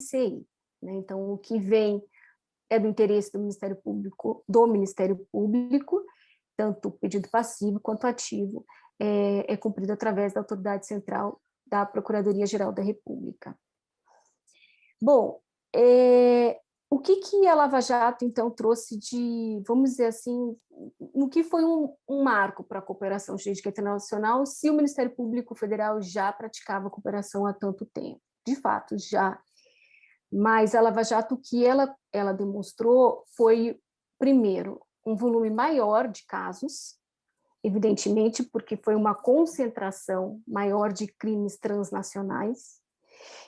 CI, né? Então, o que vem é do interesse do Ministério Público, tanto o pedido passivo quanto ativo é cumprido através da autoridade central da Procuradoria-Geral da República. Bom, o que a Lava Jato, então, trouxe de, vamos dizer assim, no que foi um marco para a cooperação jurídica internacional, se o Ministério Público Federal já praticava cooperação há tanto tempo? De fato, já. Mas a Lava Jato, o que ela demonstrou foi, primeiro, um volume maior de casos, evidentemente, porque foi uma concentração maior de crimes transnacionais.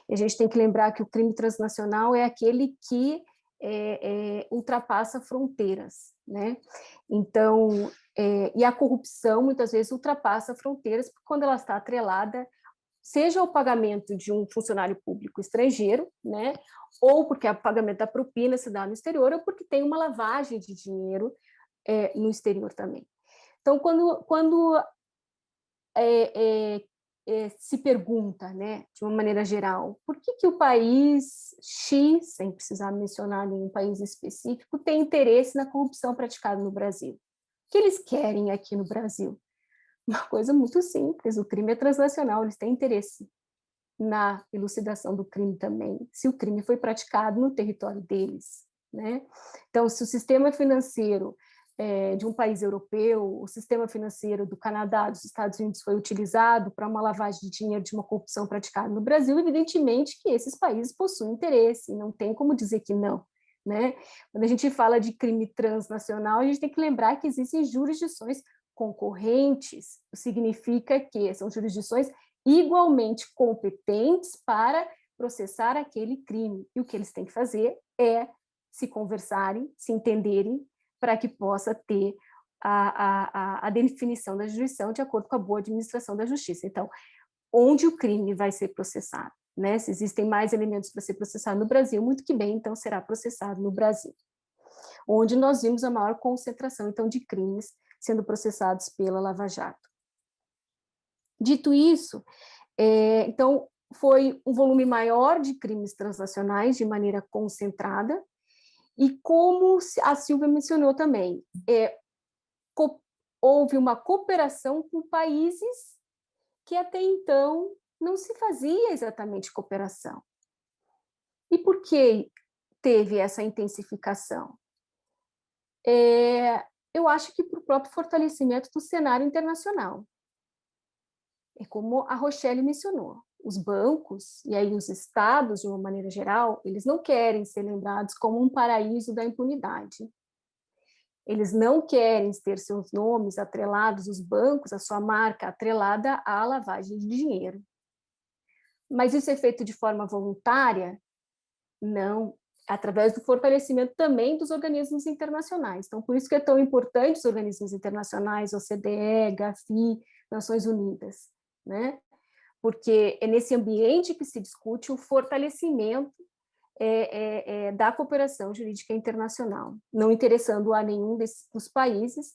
E a gente tem que lembrar que o crime transnacional é aquele que ultrapassa fronteiras, né? Então, e a corrupção muitas vezes ultrapassa fronteiras quando ela está atrelada, seja o pagamento de um funcionário público estrangeiro, né? Ou porque o pagamento da propina se dá no exterior, ou porque tem uma lavagem de dinheiro no exterior também. Então, quando se pergunta, né, de uma maneira geral, por que o país X, sem precisar mencionar nenhum país específico, tem interesse na corrupção praticada no Brasil? O que eles querem aqui no Brasil? Uma coisa muito simples, o crime é transnacional, eles têm interesse na elucidação do crime também, se o crime foi praticado no território deles, né? Então, se o sistema financeiro de um país europeu, o sistema financeiro do Canadá, dos Estados Unidos foi utilizado para uma lavagem de dinheiro de uma corrupção praticada no Brasil, evidentemente que esses países possuem interesse, não tem como dizer que não, né? Quando a gente fala de crime transnacional, a gente tem que lembrar que existem jurisdições concorrentes, significa que são jurisdições igualmente competentes para processar aquele crime, e o que eles têm que fazer é se conversarem, se entenderem, para que possa ter a definição da jurisdição de acordo com a boa administração da justiça. Então, onde o crime vai ser processado, né? Se existem mais elementos para ser processado no Brasil, muito que bem, então será processado no Brasil, onde nós vimos a maior concentração, então, de crimes sendo processados pela Lava Jato. Dito isso, então, foi um volume maior de crimes transnacionais de maneira concentrada, e como a Silvia mencionou também, houve uma cooperação com países que até então não se fazia exatamente cooperação. E por que teve essa intensificação? Eu acho que por próprio fortalecimento do cenário internacional. É como a Rochelle mencionou, os bancos, e aí os estados, de uma maneira geral, eles não querem ser lembrados como um paraíso da impunidade. Eles não querem ter seus nomes atrelados, os bancos, a sua marca atrelada à lavagem de dinheiro. Mas isso é feito de forma voluntária? Não, através do fortalecimento também dos organismos internacionais. Então, por isso que é tão importante os organismos internacionais, OCDE, GAFI, Nações Unidas, né? Porque é nesse ambiente que se discute o fortalecimento da cooperação jurídica internacional, não interessando a nenhum dos países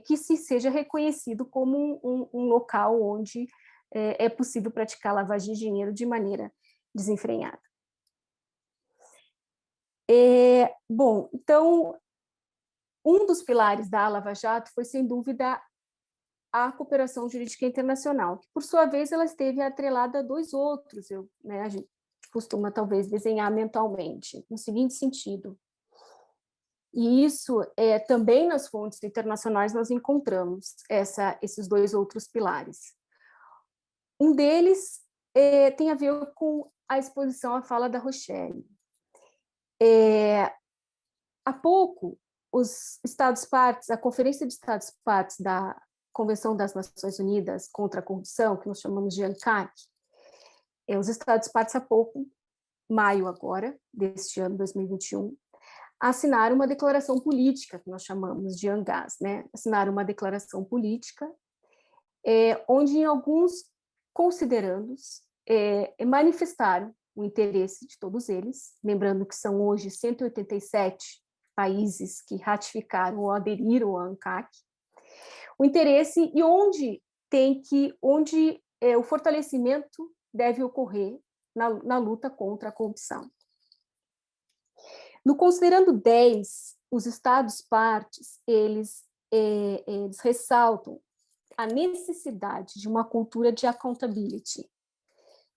que se seja reconhecido como um local onde é possível praticar lavagem de dinheiro de maneira desenfreada. Bom, então, um dos pilares da Lava Jato foi, sem dúvida, a cooperação jurídica internacional, que, por sua vez, ela esteve atrelada a dois outros, né, a gente costuma, talvez, desenhar mentalmente, no seguinte sentido, e isso, também nas fontes internacionais nós encontramos esses dois outros pilares. Um deles tem a ver com a exposição à fala da Rochelle. Há pouco, os Estados-partes, a Conferência de Estados-partes da Convenção das Nações Unidas contra a Corrupção, que nós chamamos de ANCAC, os Estados-partes há pouco, maio agora, deste ano, 2021, assinaram uma declaração política, que nós chamamos de ANGAS, né? Assinaram uma declaração política, onde, em alguns considerandos, manifestaram o interesse de todos eles, lembrando que são hoje 187 países que ratificaram ou aderiram à ANCAC, o interesse e onde o fortalecimento deve ocorrer na luta contra a corrupção. No considerando 10, os Estados-partes, eles ressaltam a necessidade de uma cultura de accountability,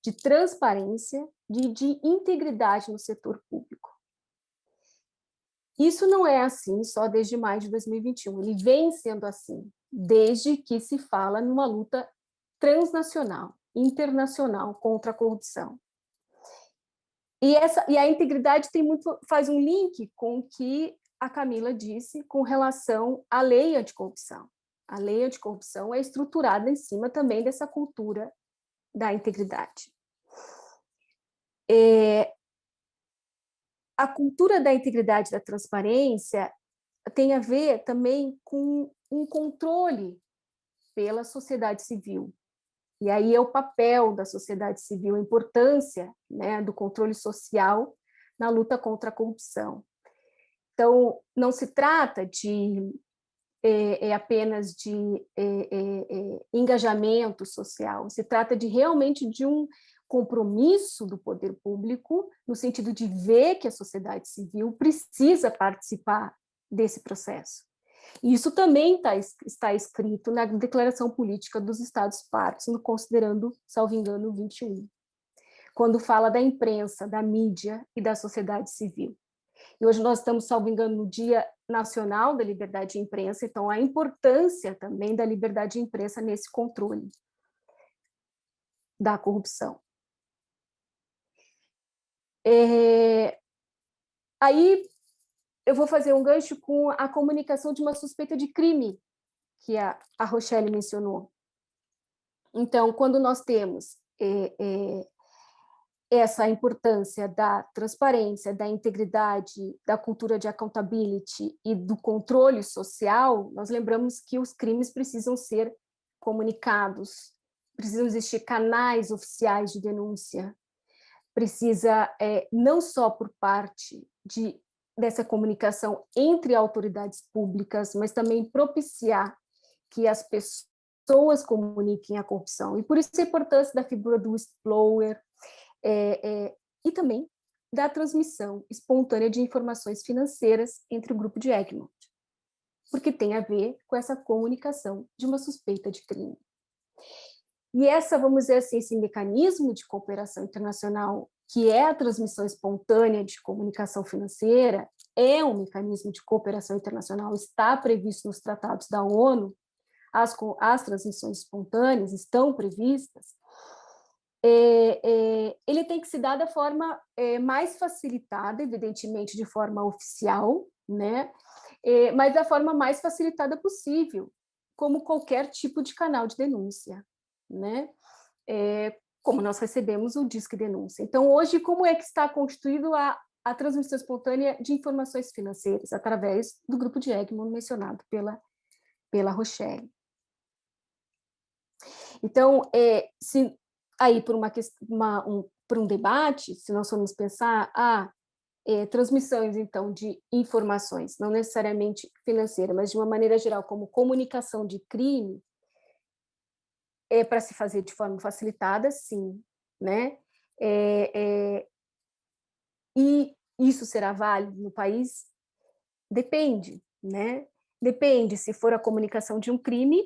de transparência, de integridade no setor público. Isso não é assim só desde maio de 2021, ele vem sendo assim desde que se fala numa luta transnacional, internacional contra a corrupção. E a integridade faz um link com o que a Camila disse com relação à lei anticorrupção. A lei anticorrupção é estruturada em cima também dessa cultura da integridade. A cultura da integridade e da transparência tem a ver também com um controle pela sociedade civil. E aí é o papel da sociedade civil, a importância, né, do controle social na luta contra a corrupção. Então, não se trata de apenas de engajamento social, se trata realmente de um compromisso do poder público, no sentido de ver que a sociedade civil precisa participar desse processo. E isso também está escrito na Declaração Política dos Estados-partes, no considerando, salvo engano, 21, quando fala da imprensa, da mídia e da sociedade civil. E hoje nós estamos, salvo engano, no Dia Nacional da Liberdade de Imprensa, então a importância também da liberdade de imprensa nesse controle da corrupção. Aí eu vou fazer um gancho com a comunicação de uma suspeita de crime, que a Rochelle mencionou. Então, quando nós temos essa importância da transparência, da integridade, da cultura de accountability e do controle social, nós lembramos que os crimes precisam ser comunicados, precisam existir canais oficiais de denúncia, precisa não só por parte dessa comunicação entre autoridades públicas, mas também propiciar que as pessoas comuniquem a corrupção. E por isso a importância da figura do whistleblower, e também da transmissão espontânea de informações financeiras entre o grupo de Egmont, porque tem a ver com essa comunicação de uma suspeita de crime. E vamos dizer assim, esse mecanismo de cooperação internacional, que é a transmissão espontânea de comunicação financeira, é um mecanismo de cooperação internacional, está previsto nos tratados da ONU, as transmissões espontâneas estão previstas, ele tem que se dar da forma mais facilitada, evidentemente de forma oficial, né? Mas da forma mais facilitada possível, como qualquer tipo de canal de denúncia, né? Como nós recebemos o Disque Denúncia. Então, hoje, como é que está constituído a transmissão espontânea de informações financeiras? Através do grupo de Egmont mencionado pela Rochelle. Então, se aí por um debate, se nós formos pensar, transmissões, então, de informações, não necessariamente financeira, mas de uma maneira geral, como comunicação de crime, para se fazer de forma facilitada, sim, né? E isso será válido no país? Depende, né? Depende, se for a comunicação de um crime,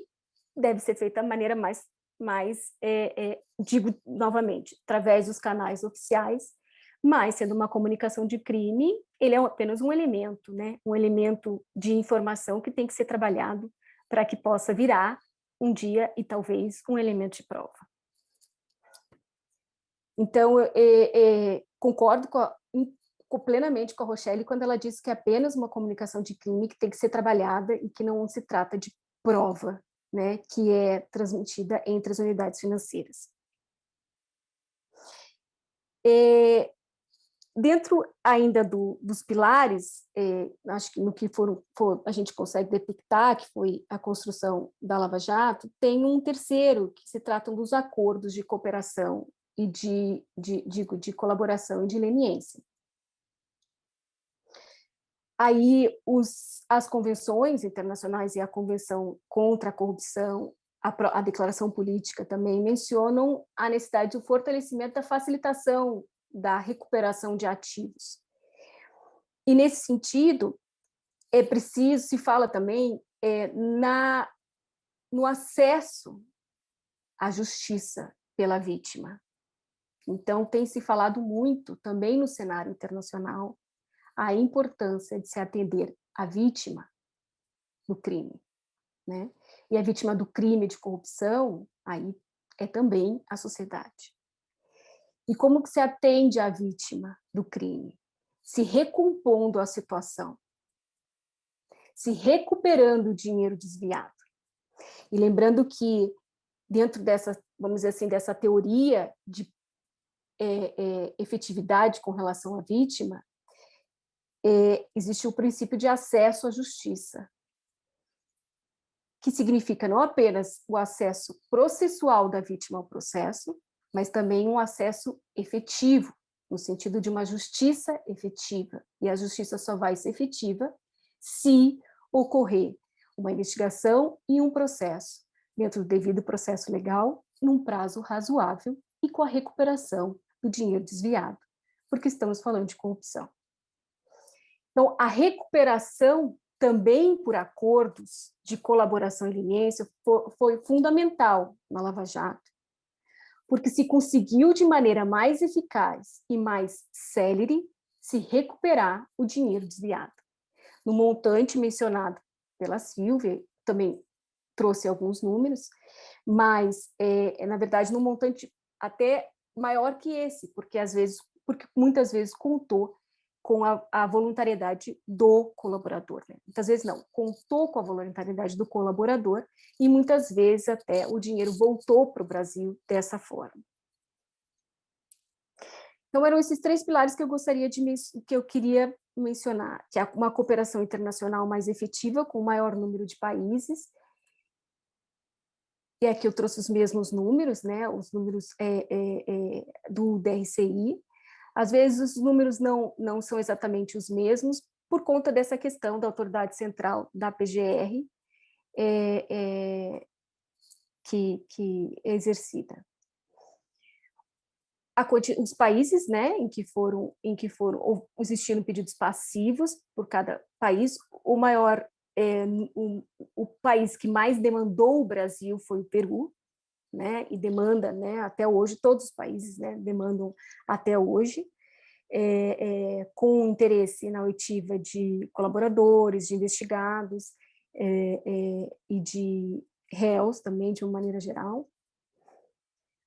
deve ser feita da maneira digo novamente, através dos canais oficiais, mas sendo uma comunicação de crime, ele é apenas um elemento, né? Um elemento de informação que tem que ser trabalhado para que possa virar um dia e talvez um elemento de prova. Então, concordo plenamente com a Rochelle quando ela diz que é apenas uma comunicação de crime que tem que ser trabalhada e que não se trata de prova, né, que é transmitida entre as unidades financeiras. Dentro ainda dos pilares, acho que no que a gente consegue detectar, que foi a construção da Lava Jato, tem um terceiro, que se tratam dos acordos de cooperação e de colaboração e de leniência. Aí as convenções internacionais e a Convenção contra a Corrupção, a declaração política também mencionam a necessidade do fortalecimento da facilitação da recuperação de ativos. E, nesse sentido, é preciso, se fala também no acesso à justiça pela vítima. Então, tem se falado muito, também no cenário internacional, a importância de se atender a vítima do crime, né? E a vítima do crime de corrupção, aí é também a sociedade. E como que se atende à vítima do crime? Se recompondo a situação, se recuperando o dinheiro desviado. E lembrando que dentro dessa, vamos dizer assim, dessa teoria de efetividade com relação à vítima, existe o princípio de acesso à justiça, que significa não apenas o acesso processual da vítima ao processo, mas também um acesso efetivo, no sentido de uma justiça efetiva. E a justiça só vai ser efetiva se ocorrer uma investigação e um processo, dentro do devido processo legal, num prazo razoável e com a recuperação do dinheiro desviado, porque estamos falando de corrupção. Então, a recuperação também por acordos de colaboração e leniência foi fundamental na Lava Jato, porque se conseguiu de maneira mais eficaz e mais célere se recuperar o dinheiro desviado. No montante mencionado pela Silvia, também trouxe alguns números, mas, na verdade, num montante até maior que esse, porque muitas vezes contou com a voluntariedade do colaborador, né? Muitas vezes não, contou com a voluntariedade do colaborador e muitas vezes até o dinheiro voltou para o Brasil dessa forma. Então, eram esses 3 pilares que eu queria mencionar, que é uma cooperação internacional mais efetiva, com o maior número de países. E aqui eu trouxe os mesmos números, né, os números do DRCI. Às vezes os números não são exatamente os mesmos, por conta dessa questão da autoridade central da PGR, que é exercida. Os países, né, em que foram existindo pedidos passivos por cada país, o país que mais demandou o Brasil foi o Peru, né, e demanda, né, até hoje, todos os países, né, demandam até hoje, com interesse na oitiva de colaboradores, de investigados e de réus também, de uma maneira geral.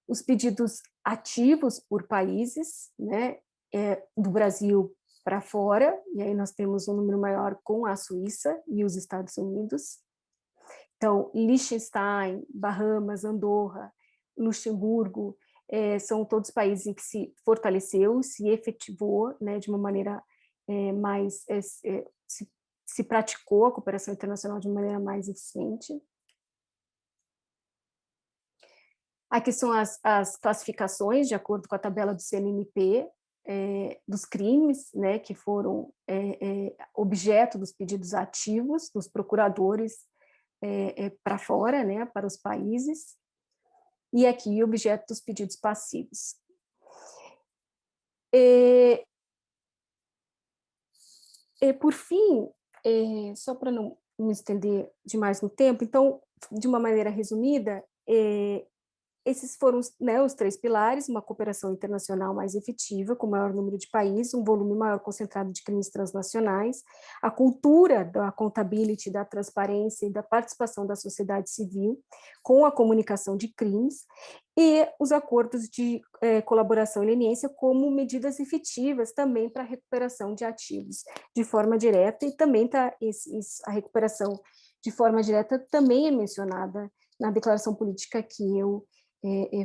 Os pedidos ativos por países, né, do Brasil para fora, e aí nós temos um número maior com a Suíça e os Estados Unidos. Então, Liechtenstein, Bahamas, Andorra, Luxemburgo, são todos países em que se fortaleceu, se efetivou, né, de uma maneira mais... se praticou a cooperação internacional de uma maneira mais eficiente. Aqui são as classificações, de acordo com a tabela do CNMP, dos crimes, né, que foram objeto dos pedidos ativos dos procuradores para fora, né, para os países, e aqui objeto dos pedidos passivos. Por fim, só para não me estender demais no tempo, então, de uma maneira resumida, esses foram, né, os 3 pilares: uma cooperação internacional mais efetiva, com maior número de países, um volume maior concentrado de crimes transnacionais, a cultura da accountability, da transparência e da participação da sociedade civil com a comunicação de crimes, e os acordos de colaboração e leniência como medidas efetivas também para a recuperação de ativos de forma direta, e também a recuperação de forma direta também é mencionada na declaração política que eu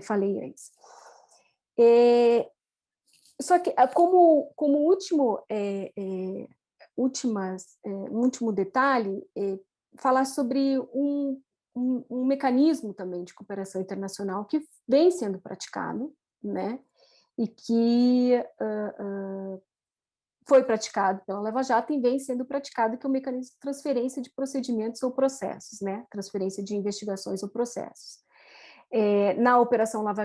falei antes. Só que, como último detalhe, falar sobre um mecanismo também de cooperação internacional que vem sendo praticado, né, e que foi praticado pela Lava Jato e vem sendo praticado, que é o mecanismo de transferência de procedimentos ou processos, né? Transferência de investigações ou processos. Na Operação Lava